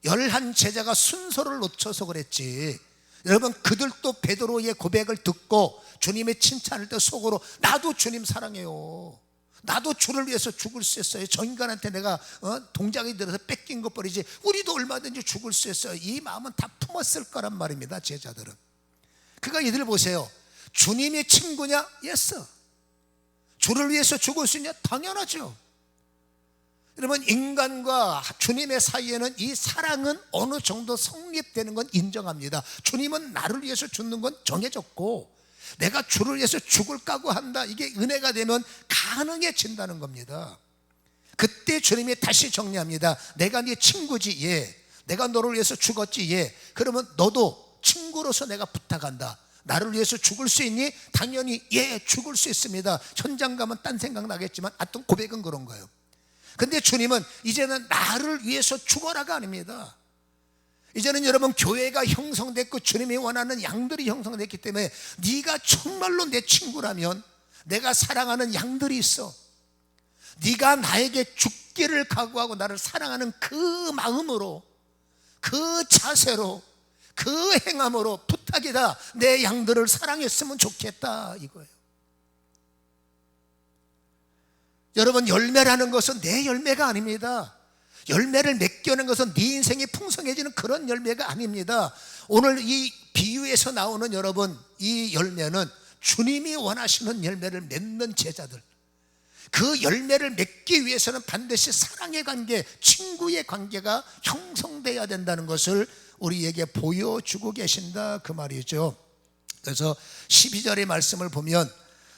11 제자가 순서를 놓쳐서 그랬지, 여러분 그들도 베드로의 고백을 듣고 주님의 칭찬을 때 속으로 나도 주님 사랑해요, 나도 주를 위해서 죽을 수 있어요, 저 인간한테 내가 동작이 들어서 뺏긴 것 버리지 우리도 얼마든지 죽을 수 있어요, 이 마음은 다 품었을 거란 말입니다. 제자들은. 그러니까 이들 보세요. 주님의 친구냐? 예스. 주를 위해서 죽을 수 있냐? 당연하죠. 여러분, 인간과 주님의 사이에는 이 사랑은 어느 정도 성립되는 건 인정합니다. 주님은 나를 위해서 죽는 건 정해졌고, 내가 주를 위해서 죽을 각오한다, 이게 은혜가 되면 가능해진다는 겁니다. 그때 주님이 다시 정리합니다. 내가 네 친구지? 예. 내가 너를 위해서 죽었지? 예. 그러면 너도 친구로서 내가 부탁한다. 나를 위해서 죽을 수 있니? 당연히 예, 죽을 수 있습니다. 현장 가면 딴 생각 나겠지만 하여튼 고백은 그런 거예요. 근데 주님은 이제는 나를 위해서 죽어라가 아닙니다. 이제는 여러분 교회가 형성됐고 주님이 원하는 양들이 형성됐기 때문에 네가 정말로 내 친구라면 내가 사랑하는 양들이 있어. 네가 나에게 죽기를 각오하고 나를 사랑하는 그 마음으로, 그 자세로, 그 행함으로 부탁이다, 내 양들을 사랑했으면 좋겠다, 이거예요. 여러분, 열매라는 것은 내 열매가 아닙니다. 열매를 맺겨는 것은 네 인생이 풍성해지는 그런 열매가 아닙니다. 오늘 이 비유에서 나오는 여러분, 이 열매는 주님이 원하시는 열매를 맺는 제자들, 그 열매를 맺기 위해서는 반드시 사랑의 관계, 친구의 관계가 형성돼야 된다는 것을 우리에게 보여주고 계신다, 그 말이죠. 그래서 12절의 말씀을 보면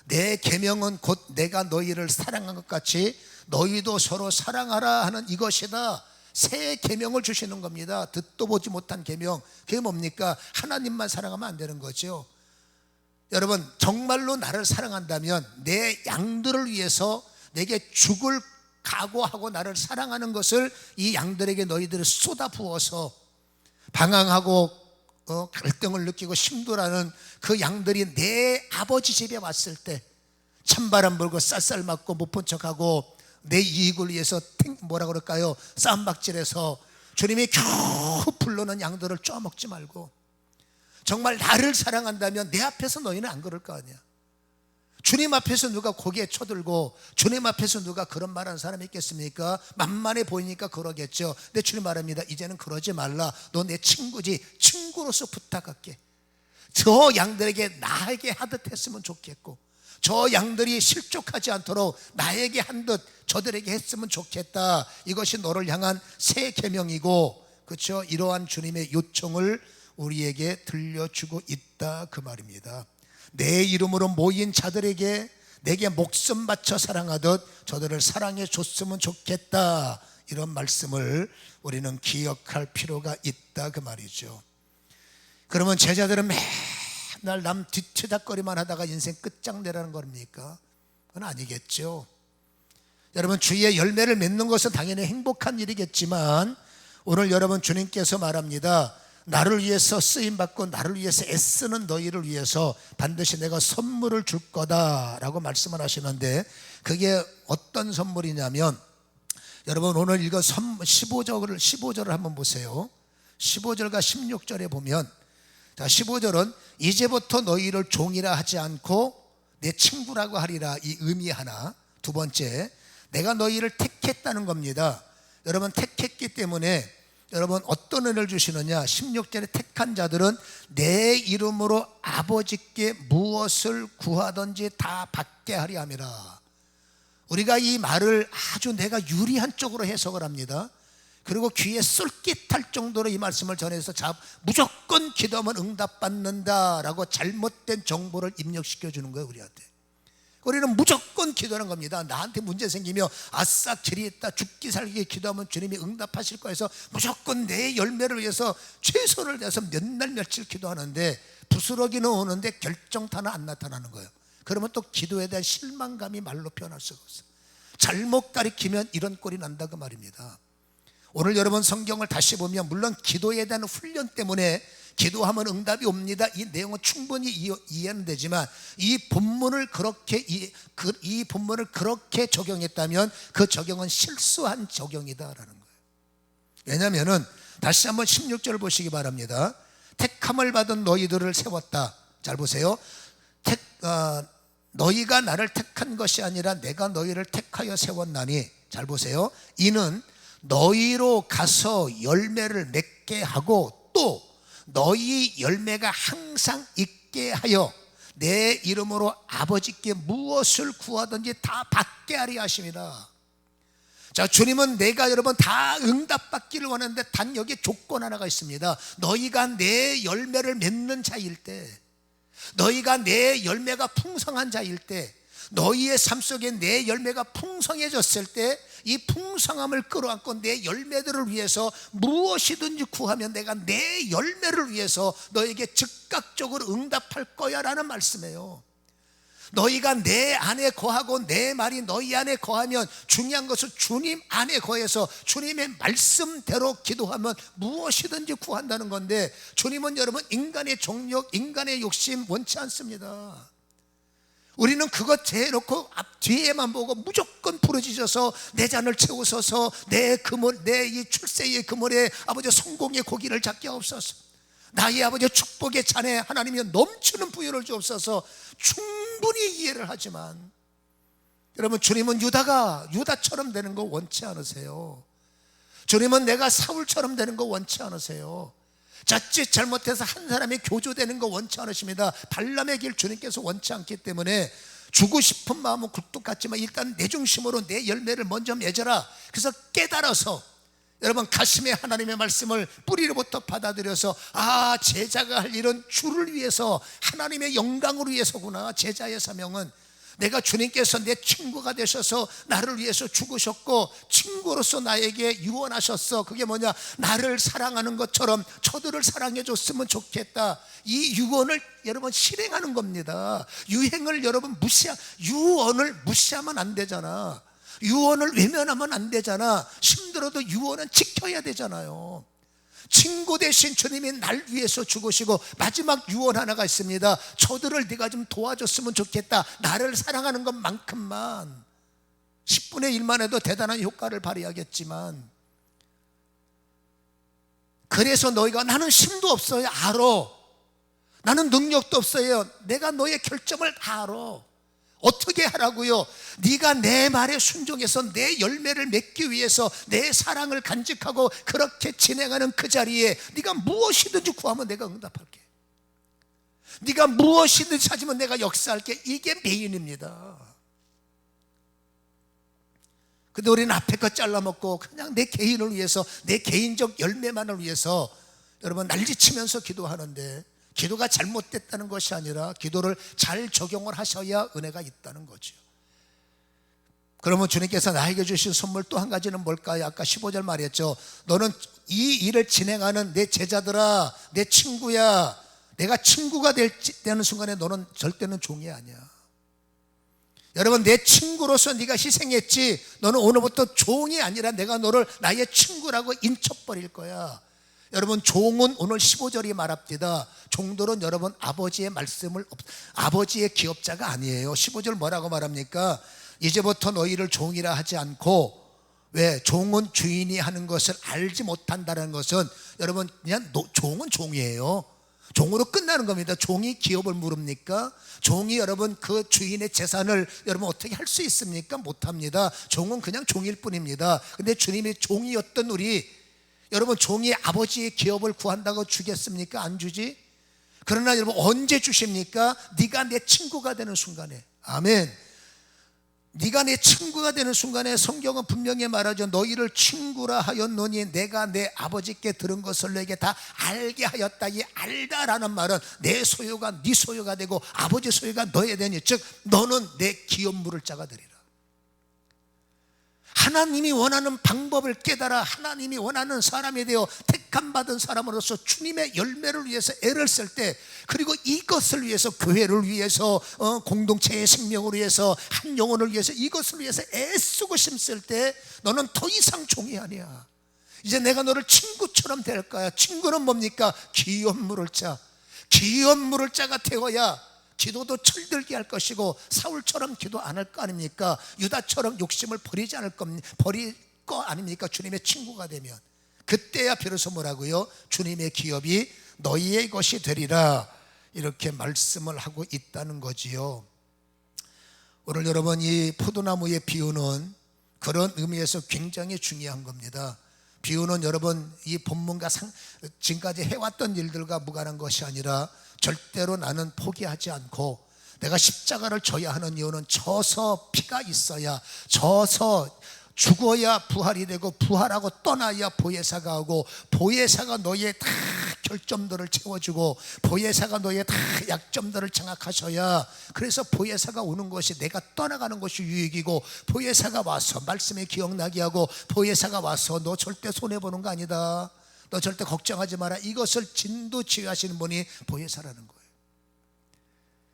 내 계명은 곧 내가 너희를 사랑한 것 같이 너희도 서로 사랑하라 하는 이것이다. 새 계명을 주시는 겁니다. 듣도 보지 못한 계명. 그게 뭡니까? 하나님만 사랑하면 안 되는 거죠. 여러분, 정말로 나를 사랑한다면 내 양들을 위해서 내게 죽을 각오하고 나를 사랑하는 것을 이 양들에게 너희들을 쏟아부어서 방황하고 갈등을 느끼고 힘들어하는 그 양들이 내 아버지 집에 왔을 때 찬바람 불고 쌀쌀 맞고 못 본 척하고 내 이익을 위해서 뭐라 그럴까요? 싸움박질해서 주님이 겨우 불러놓은 양들을 쪼먹지 말고, 정말 나를 사랑한다면 내 앞에서 너희는 안 그럴 거 아니야. 주님 앞에서 누가 고개 쳐들고 주님 앞에서 누가 그런 말하는 사람이 있겠습니까? 만만해 보이니까 그러겠죠. 근데 주님 말합니다. 이제는 그러지 말라. 너 내 친구지. 친구로서 부탁할게. 저 양들에게 나에게 하듯 했으면 좋겠고, 저 양들이 실족하지 않도록 나에게 한 듯 저들에게 했으면 좋겠다. 이것이 너를 향한 새 계명이고, 그렇죠? 이러한 주님의 요청을 우리에게 들려주고 있다, 그 말입니다. 내 이름으로 모인 자들에게 내게 목숨 바쳐 사랑하듯 저들을 사랑해 줬으면 좋겠다. 이런 말씀을 우리는 기억할 필요가 있다 그 말이죠. 그러면 제자들은 맨날 남 뒤치다거리만 하다가 인생 끝장내라는 겁니까? 그건 아니겠죠. 여러분, 주의 열매를 맺는 것은 당연히 행복한 일이겠지만 오늘 여러분, 주님께서 말합니다. 나를 위해서 쓰임받고 나를 위해서 애쓰는 너희를 위해서 반드시 내가 선물을 줄 거다라고 말씀을 하시는데, 그게 어떤 선물이냐면, 여러분 오늘 읽은 15절을 한번 보세요. 15절과 16절에 보면, 자, 15절은 이제부터 너희를 종이라 하지 않고 내 친구라고 하리라, 이 의미 하나. 두 번째, 내가 너희를 택했다는 겁니다. 여러분, 택했기 때문에 여러분 어떤 은혜를 주시느냐, 16절에 택한 자들은 내 이름으로 아버지께 무엇을 구하든지 다 받게 하리 함이라. 우리가 이 말을 아주 내가 유리한 쪽으로 해석을 합니다. 그리고 귀에 쏠깃할 정도로 이 말씀을 전해서 무조건 기도하면 응답받는다라고 잘못된 정보를 입력시켜 주는 거예요, 우리한테. 우리는 무조건 기도하는 겁니다. 나한테 문제 생기며 아싸 길이 있다, 죽기 살기 기도하면 주님이 응답하실 거야 해서 무조건 내 열매를 위해서 최선을 다해서 몇 날 며칠 기도하는데 부스러기는 오는데 결정타는 안 나타나는 거예요. 그러면 또 기도에 대한 실망감이 말로 표현할 수가 없어요. 잘못 가리키면 이런 꼴이 난다 그 말입니다. 오늘 여러분 성경을 다시 보면 물론 기도에 대한 훈련 때문에 기도하면 응답이 옵니다, 이 내용은 충분히 이해는 되지만 이 본문을 그렇게 적용했다면 그 적용은 실수한 적용이다라는 거예요. 왜냐하면 다시 한번 16절을 보시기 바랍니다. 택함을 받은 너희들을 세웠다. 잘 보세요. 너희가 나를 택한 것이 아니라 내가 너희를 택하여 세웠나니, 잘 보세요. 이는 너희로 가서 열매를 맺게 하고 또 너희 열매가 항상 있게 하여 내 이름으로 아버지께 무엇을 구하든지 다 받게 하리 하심이라. 자, 주님은 내가 여러분 다 응답받기를 원하는데 단 여기에 조건 하나가 있습니다. 너희가 내 열매를 맺는 자일 때, 너희가 내 열매가 풍성한 자일 때, 너희의 삶 속에 내 열매가 풍성해졌을 때 이 풍성함을 끌어안고 내 열매들을 위해서 무엇이든지 구하면 내가 내 열매를 위해서 너에게 즉각적으로 응답할 거야 라는 말씀이에요. 너희가 내 안에 거하고 내 말이 너희 안에 거하면 중요한 것은 주님 안에 거해서 주님의 말씀대로 기도하면 무엇이든지 구한다는 건데, 주님은 여러분 인간의 정욕, 인간의 욕심 원치 않습니다. 우리는 그것 재놓고 앞 뒤에만 보고 무조건 부르짖어서 내 잔을 채우소서, 내 이 출세의 그물에 아버지 성공의 고기를 잡게 하옵소서, 나의 아버지 축복의 잔에 하나님이 넘치는 부여를 주옵소서, 충분히 이해를 하지만 여러분, 주님은 유다처럼 되는 거 원치 않으세요. 주님은 내가 사울처럼 되는 거 원치 않으세요. 자칫 잘못해서 한 사람이 교조되는 거 원치 않으십니다. 발람의 길 주님께서 원치 않기 때문에 주고 싶은 마음은 굴뚝 같지만 일단 내 중심으로 내 열매를 먼저 맺어라. 그래서 깨달아서 여러분 가슴에 하나님의 말씀을 뿌리로부터 받아들여서, 아, 제자가 할 일은 주를 위해서 하나님의 영광을 위해서구나. 제자의 사명은 내가 주님께서 내 친구가 되셔서 나를 위해서 죽으셨고 친구로서 나에게 유언하셨어. 그게 뭐냐, 나를 사랑하는 것처럼 저들을 사랑해 줬으면 좋겠다. 이 유언을 여러분 실행하는 겁니다. 유언을 무시하면 안 되잖아. 유언을 외면하면 안 되잖아. 힘들어도 유언은 지켜야 되잖아요. 친구 대신 주님이 날 위해서 죽으시고 마지막 유언 하나가 있습니다. 저들을 네가 좀 도와줬으면 좋겠다. 나를 사랑하는 것만큼만. 10분의 1만 해도 대단한 효과를 발휘하겠지만, 그래서 너희가 나는 힘도 없어요. 알아. 나는 능력도 없어요. 내가 너의 결정을 다 알아. 어떻게 하라고요? 네가 내 말에 순종해서 내 열매를 맺기 위해서 내 사랑을 간직하고 그렇게 진행하는 그 자리에 네가 무엇이든지 구하면 내가 응답할게. 네가 무엇이든지 찾으면 내가 역사할게. 이게 메인입니다. 근데 우리는 앞에 거 잘라먹고 그냥 내 개인을 위해서, 내 개인적 열매만을 위해서 여러분 난리치면서 기도하는데, 기도가 잘못됐다는 것이 아니라 기도를 잘 적용을 하셔야 은혜가 있다는 거죠. 그러면 주님께서 나에게 주신 선물 또 한 가지는 뭘까요? 아까 15절 말했죠. 너는 이 일을 진행하는 내 제자들아, 내 친구야. 내가 친구가 되는 순간에 너는 절대는 종이 아니야. 여러분, 내 친구로서 네가 희생했지, 너는 오늘부터 종이 아니라 내가 너를 나의 친구라고 인쳐버릴 거야. 여러분, 종은 오늘 15절이 말합니다. 종들은 여러분 아버지의 말씀을, 아버지의 기업자가 아니에요. 15절 뭐라고 말합니까? 이제부터 너희를 종이라 하지 않고, 왜? 종은 주인이 하는 것을 알지 못한다는 것은 여러분 그냥 종은 종이에요. 종으로 끝나는 겁니다. 종이 기업을 물읍니까? 종이 여러분 그 주인의 재산을 여러분 어떻게 할 수 있습니까? 못합니다. 종은 그냥 종일 뿐입니다. 근데 주님이 종이었던 우리, 여러분 종이 아버지의 기업을 구한다고 주겠습니까? 안 주지. 그러나 여러분 언제 주십니까? 네가 내 친구가 되는 순간에. 아멘. 네가 내 친구가 되는 순간에 성경은 분명히 말하죠. 너희를 친구라 하였노니 내가 내 아버지께 들은 것을 너에게 다 알게 하였다. 이 알다라는 말은 내 소유가 네 소유가 되고 아버지 소유가 너의 되니, 즉 너는 내 기업 물을 자가 되리라. 하나님이 원하는 방법을 깨달아 하나님이 원하는 사람이 되어 택함 받은 사람으로서 주님의 열매를 위해서 애를 쓸 때, 그리고 이것을 위해서 교회를 위해서 공동체의 생명을 위해서 한 영혼을 위해서 이것을 위해서 애쓰고 힘쓸 때 너는 더 이상 종이 아니야. 이제 내가 너를 친구처럼 될 거야. 친구는 뭡니까? 기업 물을 자. 기업 물을 자가 되어야 기도도 철들게 할 것이고 사울처럼 기도 안 할 거 아닙니까? 유다처럼 욕심을 버리지 않을 겁니다. 버릴 거 아닙니까? 주님의 친구가 되면 그때야 비로소 뭐라고요? 주님의 기업이 너희의 것이 되리라, 이렇게 말씀을 하고 있다는 거지요. 오늘 여러분 이 포도나무의 비유는 그런 의미에서 굉장히 중요한 겁니다. 비유는 여러분 이 본문과 지금까지 해왔던 일들과 무관한 것이 아니라 절대로 나는 포기하지 않고 내가 십자가를 져야 하는 이유는 져서 피가 있어야, 져서 죽어야 부활이 되고 부활하고 떠나야 보혜사가 오고, 보혜사가 너의 다 결점들을 채워주고 보혜사가 너의 다 약점들을 장악하셔야, 그래서 보혜사가 오는 것이 내가 떠나가는 것이 유익이고, 보혜사가 와서 말씀에 기억나게 하고, 보혜사가 와서 너 절대 손해보는 거 아니다, 너 절대 걱정하지 마라, 이것을 진두지휘하시는 분이 보혜사라는 거예요.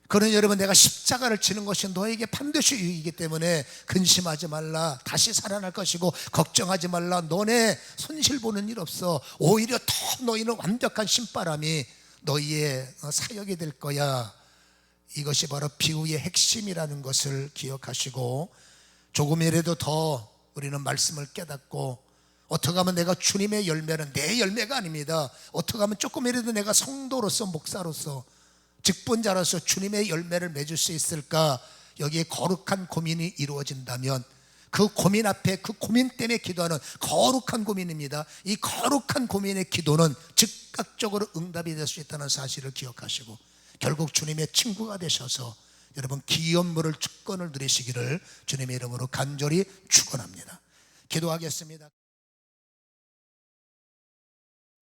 그러니 여러분, 내가 십자가를 지는 것이 너에게 반드시 유익이기 때문에 근심하지 말라, 다시 살아날 것이고 걱정하지 말라, 너네 손실보는 일 없어, 오히려 더 너희는 완벽한 신바람이 너희의 사역이 될 거야. 이것이 바로 비유의 핵심이라는 것을 기억하시고, 조금이라도 더 우리는 말씀을 깨닫고, 어떻게 하면 내가 주님의 열매는 내 열매가 아닙니다. 어떻게 하면 조금이라도 내가 성도로서, 목사로서, 직분자로서 주님의 열매를 맺을 수 있을까? 여기에 거룩한 고민이 이루어진다면, 그 고민 앞에, 그 고민 때문에 기도하는 거룩한 고민입니다. 이 거룩한 고민의 기도는 즉각적으로 응답이 될 수 있다는 사실을 기억하시고, 결국 주님의 친구가 되셔서 여러분 기업물을 주권을 누리시기를 주님의 이름으로 간절히 축원합니다. 기도하겠습니다.